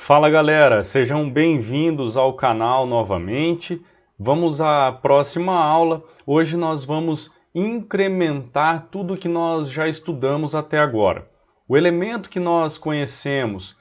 Fala galera, sejam bem-vindos ao canal novamente. Vamos à próxima aula. Hoje nós vamos incrementar tudo que nós já estudamos até agora. O elemento que nós conhecemos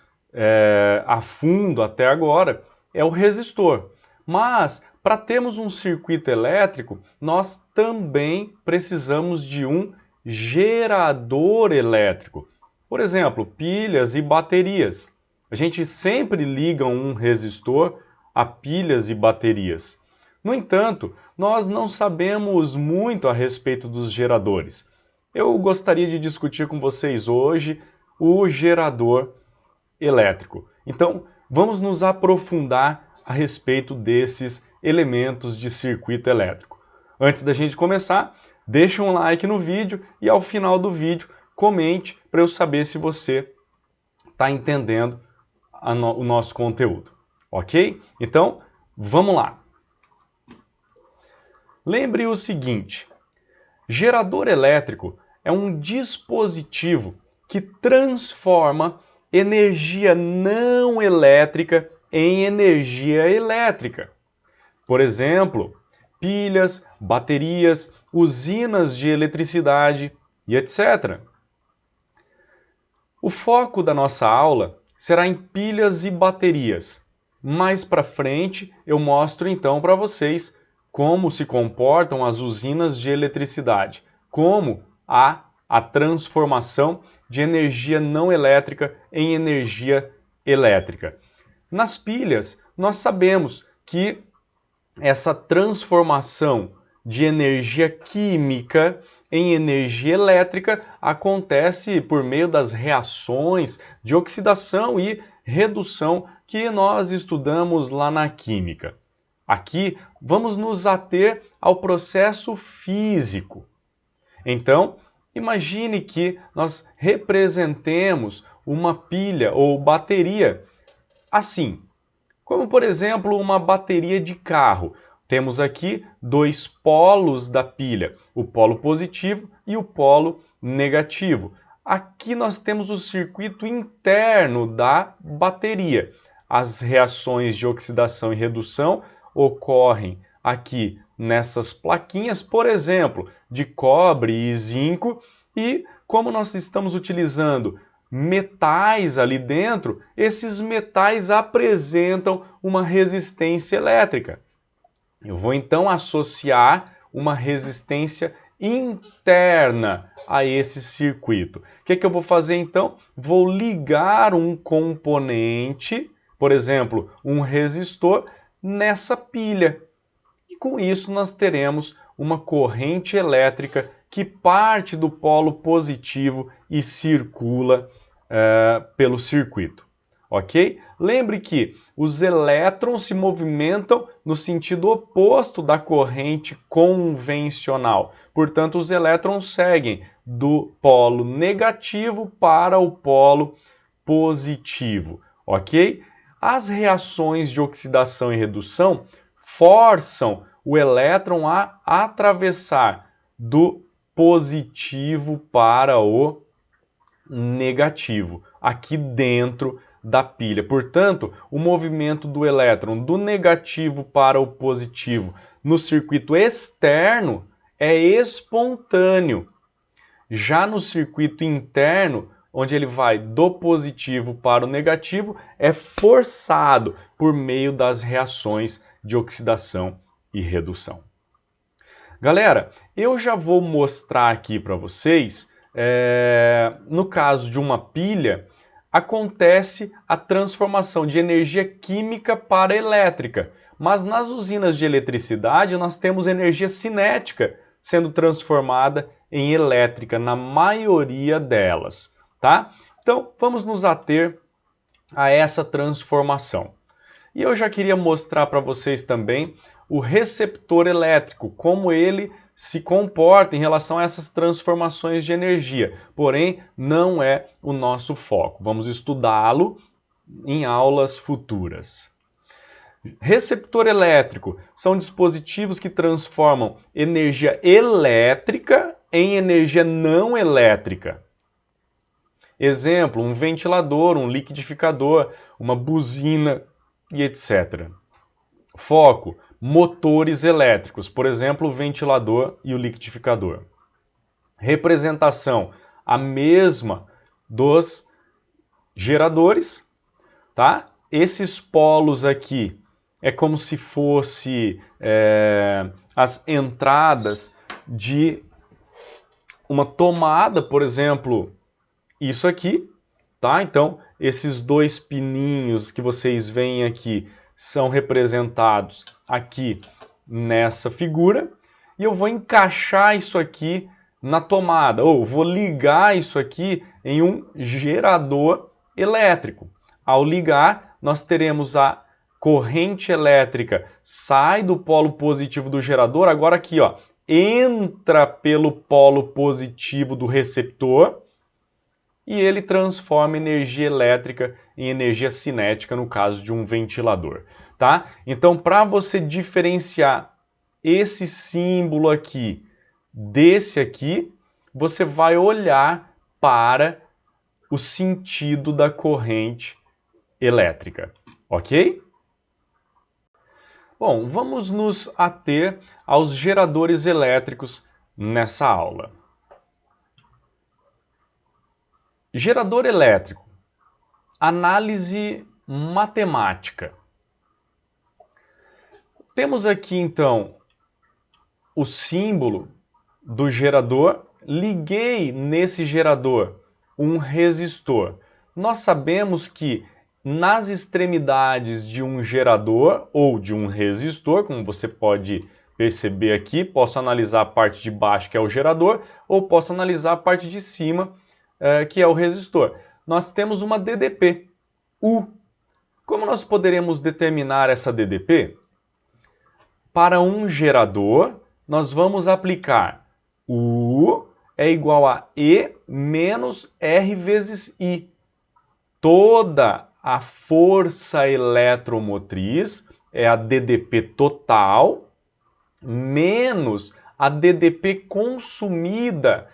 a fundo até agora é o resistor. Mas para termos um circuito elétrico, nós também precisamos de um gerador elétrico. Por exemplo, pilhas e baterias. A gente sempre liga um resistor a pilhas e baterias. No entanto, nós não sabemos muito a respeito dos geradores. Eu gostaria de discutir com vocês hoje o gerador elétrico. Então, vamos nos aprofundar a respeito desses elementos de circuito elétrico. Antes da gente começar, deixa um like no vídeo e ao final do vídeo comente para eu saber se você está entendendo o nosso conteúdo, ok? Então, vamos lá. Lembre o seguinte, gerador elétrico é um dispositivo que transforma energia não elétrica em energia elétrica. Por exemplo, pilhas, baterias, usinas de eletricidade e etc. O foco da nossa aula será em pilhas e baterias. Mais para frente eu mostro então para vocês como se comportam as usinas de eletricidade, como há a transformação de energia não elétrica em energia elétrica. Nas pilhas, nós sabemos que essa transformação de energia química em energia elétrica acontece por meio das reações de oxidação e redução que nós estudamos lá na química. Aqui vamos nos ater ao processo físico. Então, imagine que nós representemos uma pilha ou bateria assim, como por exemplo uma bateria de carro. Temos aqui dois polos da pilha, o polo positivo e o polo negativo. Aqui nós temos o circuito interno da bateria. As reações de oxidação e redução ocorrem aqui nessas plaquinhas, por exemplo, de cobre e zinco, e como nós estamos utilizando metais ali dentro, esses metais apresentam uma resistência elétrica. Eu vou então associar uma resistência interna a esse circuito. O que eu vou fazer então? Vou ligar um componente, por exemplo, um resistor, nessa pilha. E com isso nós teremos uma corrente elétrica que parte do polo positivo e circula pelo circuito. Ok? Lembre que os elétrons se movimentam no sentido oposto da corrente convencional. Portanto, os elétrons seguem do polo negativo para o polo positivo. Ok? As reações de oxidação e redução forçam o elétron a atravessar do positivo para o negativo, aqui dentro da pilha. Portanto, o movimento do elétron do negativo para o positivo no circuito externo é espontâneo. Já no circuito interno, onde ele vai do positivo para o negativo, é forçado por meio das reações de oxidação e redução. Galera, eu já vou mostrar aqui para vocês, no caso de uma pilha, acontece a transformação de energia química para elétrica. Mas nas usinas de eletricidade nós temos energia cinética sendo transformada em elétrica na maioria delas, tá? Então vamos nos ater a essa transformação. E eu já queria mostrar para vocês também o receptor elétrico, como ele se comporta em relação a essas transformações de energia. Porém, não é o nosso foco. Vamos estudá-lo em aulas futuras. Receptor elétrico são dispositivos que transformam energia elétrica em energia não elétrica. Exemplo, um ventilador, um liquidificador, uma buzina e etc. Foco, motores elétricos, por exemplo, o ventilador e o liquidificador. Representação, a mesma dos geradores, tá? Esses polos aqui é como se fosse as entradas de uma tomada, por exemplo, isso aqui, tá? Então, esses dois pininhos que vocês veem aqui são representados aqui nessa figura, e eu vou encaixar isso aqui na tomada, ou vou ligar isso aqui em um gerador elétrico. Ao ligar, nós teremos a corrente elétrica, sai do polo positivo do gerador, agora aqui, ó, entra pelo polo positivo do receptor, e ele transforma energia elétrica em energia cinética no caso de um ventilador, tá? Então, para você diferenciar esse símbolo aqui desse aqui, você vai olhar para o sentido da corrente elétrica, ok? Bom, vamos nos ater aos geradores elétricos nessa aula. Gerador elétrico. Análise matemática. Temos aqui, então, o símbolo do gerador. Liguei nesse gerador um resistor. Nós sabemos que nas extremidades de um gerador ou de um resistor, como você pode perceber aqui, posso analisar a parte de baixo, que é o gerador, ou posso analisar a parte de cima, que é o resistor. Nós temos uma DDP, U. Como nós poderemos determinar essa DDP? Para um gerador, nós vamos aplicar U é igual a E menos R vezes I. Toda a força eletromotriz é a DDP total menos a DDP consumida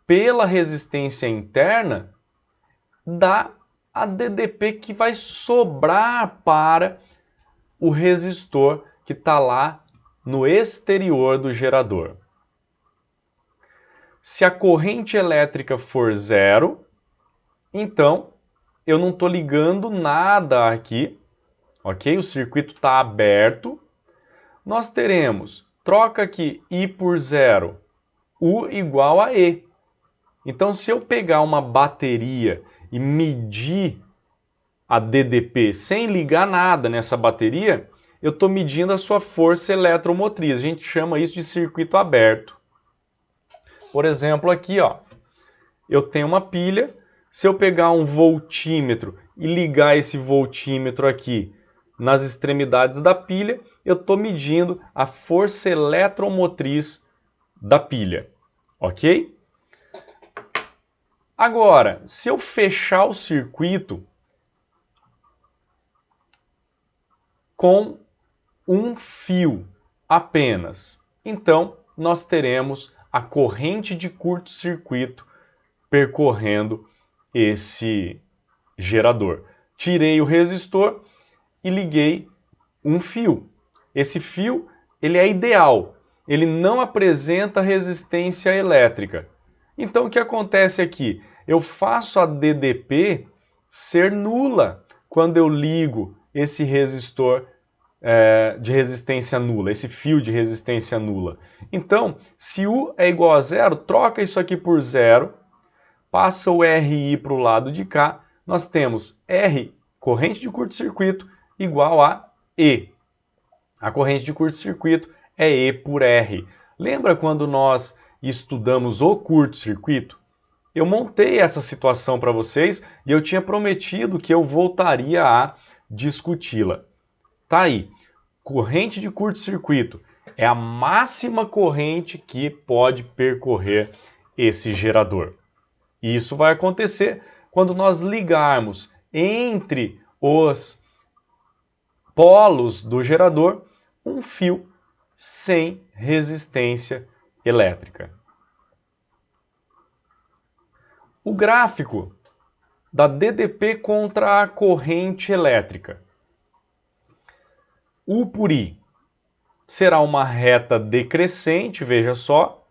pela resistência interna dá a DDP que vai sobrar para o resistor que está lá no exterior do gerador. Se a corrente elétrica for zero, então eu não estou ligando nada aqui, ok? O circuito está aberto. Nós teremos, troca aqui I por zero, U igual a E. Então, se eu pegar uma bateria e medir a DDP sem ligar nada nessa bateria, eu estou medindo a sua força eletromotriz. A gente chama isso de circuito aberto. Por exemplo, aqui, ó, eu tenho uma pilha. Se eu pegar um voltímetro e ligar esse voltímetro aqui nas extremidades da pilha, eu estou medindo a força eletromotriz da pilha, ok? Agora, se eu fechar o circuito com um fio apenas, então nós teremos a corrente de curto-circuito percorrendo esse gerador. Tirei o resistor e liguei um fio. Esse fio ele é ideal, ele não apresenta resistência elétrica. Então o que acontece aqui? Eu faço a DDP ser nula quando eu ligo esse resistor de resistência nula, esse fio de resistência nula. Então, se U é igual a zero, troca isso aqui por zero, passa o RI para o lado de cá, nós temos R, corrente de curto-circuito, igual a E. A corrente de curto-circuito é E por R. Lembra quando nós estudamos o curto-circuito? Eu montei essa situação para vocês e eu tinha prometido que eu voltaria a discuti-la. Tá aí. Corrente de curto-circuito é a máxima corrente que pode percorrer esse gerador. E isso vai acontecer quando nós ligarmos entre os polos do gerador um fio sem resistência elétrica. O gráfico da DDP contra a corrente elétrica. U por I será uma reta decrescente, veja só.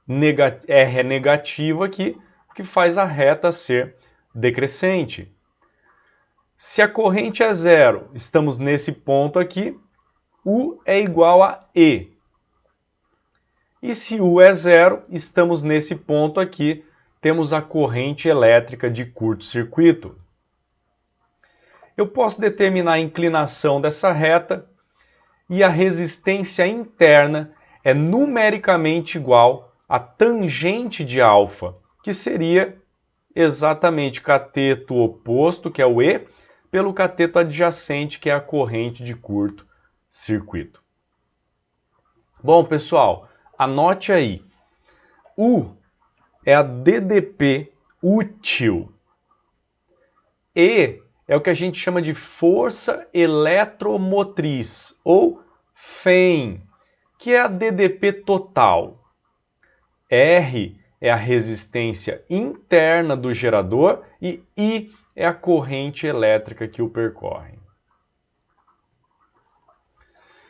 R é negativo aqui, o que faz a reta ser decrescente. Se a corrente é zero, estamos nesse ponto aqui, U é igual a E. E se U é zero, estamos nesse ponto aqui, temos a corrente elétrica de curto-circuito. Eu posso determinar a inclinação dessa reta e a resistência interna é numericamente igual à tangente de alfa, que seria exatamente cateto oposto, que é o E, pelo cateto adjacente, que é a corrente de curto-circuito. Bom, pessoal, anote aí. U é a DDP útil. E é o que a gente chama de força eletromotriz, ou FEM, que é a DDP total. R é a resistência interna do gerador e I é a corrente elétrica que o percorre.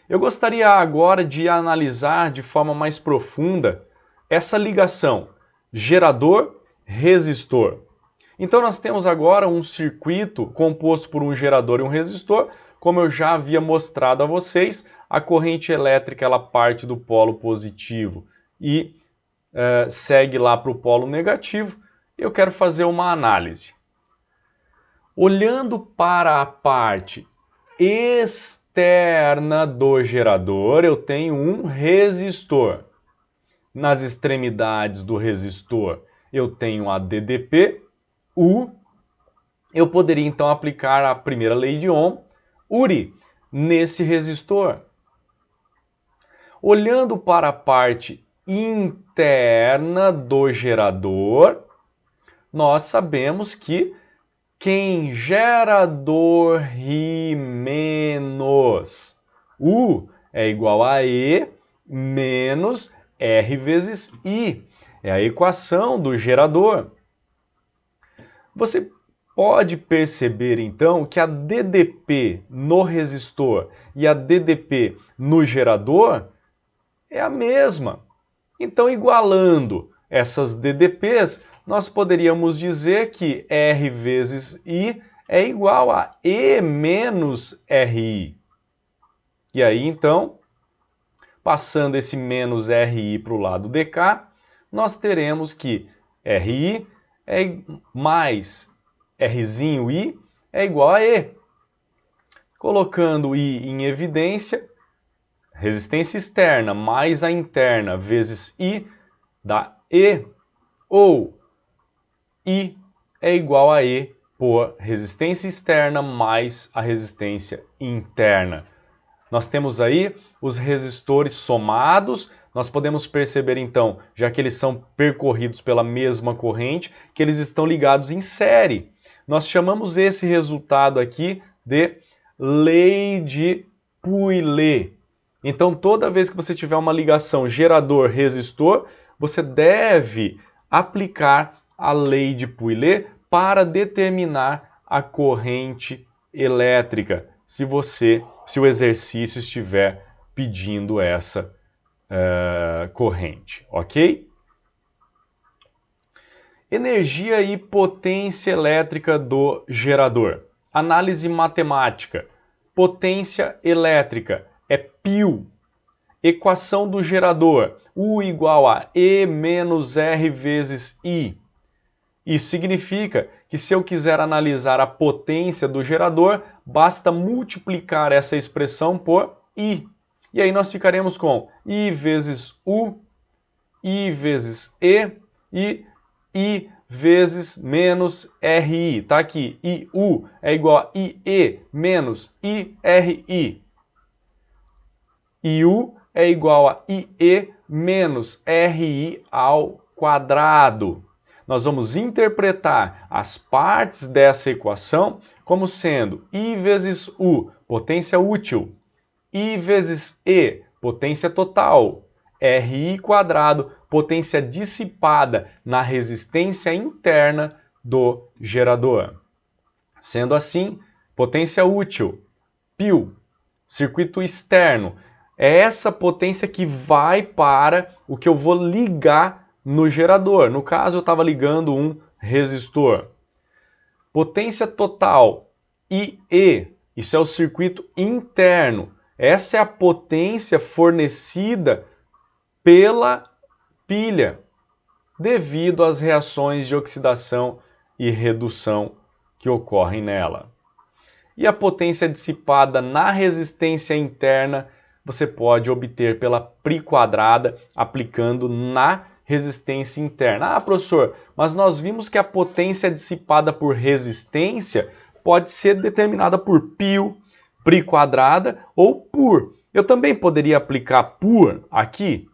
Eu gostaria agora de analisar de forma mais profunda essa ligação gerador-resistor. Então nós temos agora um circuito composto por um gerador e um resistor. Como eu já havia mostrado a vocês, a corrente elétrica ela parte do polo positivo e segue lá para o polo negativo. Eu quero fazer uma análise. Olhando para a parte externa do gerador, eu tenho um resistor. Nas extremidades do resistor, eu tenho a DDP, U. Eu poderia então aplicar a primeira lei de Ohm, URI, nesse resistor. Olhando para a parte interna do gerador, nós sabemos que quem gerador ri menos U é igual a E menos R vezes I. É a equação do gerador. Você pode perceber então que a DDP no resistor e a DDP no gerador é a mesma. Então, igualando essas DDPs, nós poderíamos dizer que R vezes I é igual a E menos RI. E aí, então, passando esse menos RI para o lado de cá, nós teremos que RI mais Rzinho I é igual a E. Colocando I em evidência, resistência externa mais a interna vezes I dá E, ou I é igual a E por resistência externa mais a resistência interna. Nós temos aí os resistores somados. Nós podemos perceber então, já que eles são percorridos pela mesma corrente, que eles estão ligados em série. Nós chamamos esse resultado aqui de lei de Pouillet. Então, toda vez que você tiver uma ligação gerador-resistor, você deve aplicar a lei de Pouillet para determinar a corrente elétrica, se o exercício estiver pedindo essa corrente, ok? Energia e potência elétrica do gerador. Análise matemática. Potência elétrica é π. Equação do gerador. U igual a E menos R vezes I. Isso significa que se eu quiser analisar a potência do gerador, basta multiplicar essa expressão por I. E aí nós ficaremos com I vezes U, I vezes E e I vezes menos RI. Está aqui, IU é igual a IE menos IRI. IU é igual a IE menos RI ao quadrado. Nós vamos interpretar as partes dessa equação como sendo I vezes U, potência útil, I vezes E, potência total, RI quadrado, potência dissipada na resistência interna do gerador. Sendo assim, potência útil, PIL, circuito externo, é essa potência que vai para o que eu vou ligar no gerador. No caso, eu estava ligando um resistor. Potência total, IE, isso é o circuito interno. Essa é a potência fornecida pela pilha, devido às reações de oxidação e redução que ocorrem nela. E a potência dissipada na resistência interna você pode obter pela π quadrada aplicando na resistência interna. Ah, professor, mas nós vimos que a potência dissipada por resistência pode ser determinada por π, π quadrada ou por. Eu também poderia aplicar por aqui?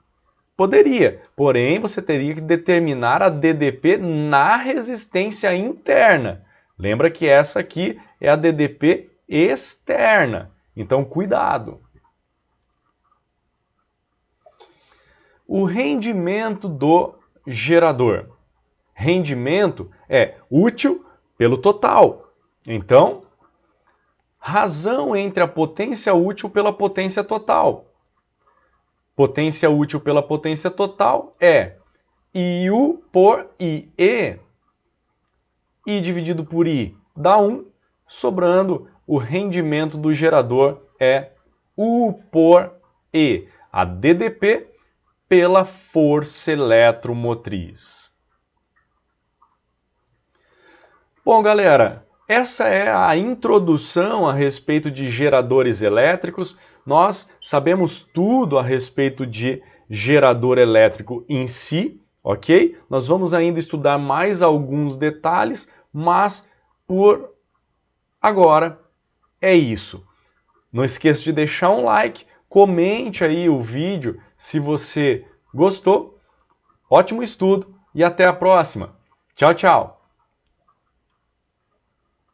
Poderia, porém você teria que determinar a DDP na resistência interna. Lembra que essa aqui é a DDP externa, então cuidado. O rendimento do gerador. Rendimento é útil pelo total. Então, razão entre a potência útil pela potência total. Potência útil pela potência total é IU por IE. I dividido por I dá 1, sobrando o rendimento do gerador é U por E, a DDP pela força eletromotriz. Bom, galera, essa é a introdução a respeito de geradores elétricos. Nós sabemos tudo a respeito de gerador elétrico em si, ok? Nós vamos ainda estudar mais alguns detalhes, mas por agora é isso. Não esqueça de deixar um like, comente aí o vídeo se você gostou. Ótimo estudo e até a próxima. Tchau, tchau!